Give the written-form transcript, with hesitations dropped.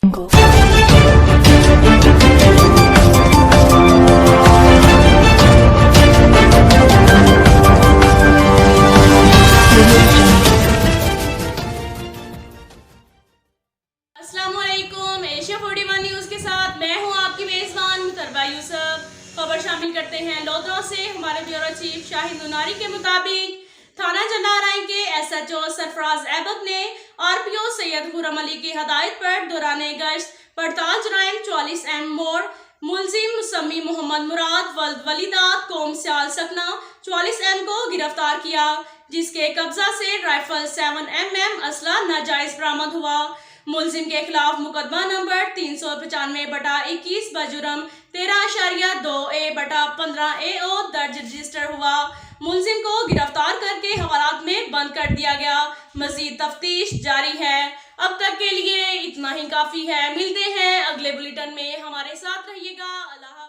अस्सलामुअलैकुम, Asia 41 news के साथ मैं हूं आपकी मेजबान मुतरबा यूसुफ। खबर शामिल करते हैं लोधरा से। हमारे ब्यूरो चीफ शाहिद नुनारी के मुताबिक थाना जनाराई के एसएचओ सरफराज ऐबक ने आरपीओ सैयद हुरम अली की हदायत पर दौरान गश्त पड़ताल जराइम 44M मोड़ मुलजिम मुसम्मी मोहम्मद मुराद वल्द वलीदात कौम सियाल सकना 44M को गिरफ्तार किया, जिसके कब्जा से राइफल 7mm असला नाजायज बरामद हुआ। मुलजिम के खिलाफ मुकदमा नंबर 395/21 बजुर्म 13.2A/15AO दर्ज रजिस्टर हुआ। मुलजिम को गिरफ्तार करके हवालात में बंद कर दिया गया। मजीद तफ्तीश जारी है। अब तक के लिए इतना ही काफी है। मिलते हैं अगले बुलेटिन में, हमारे साथ रहिएगा। अल्लाह।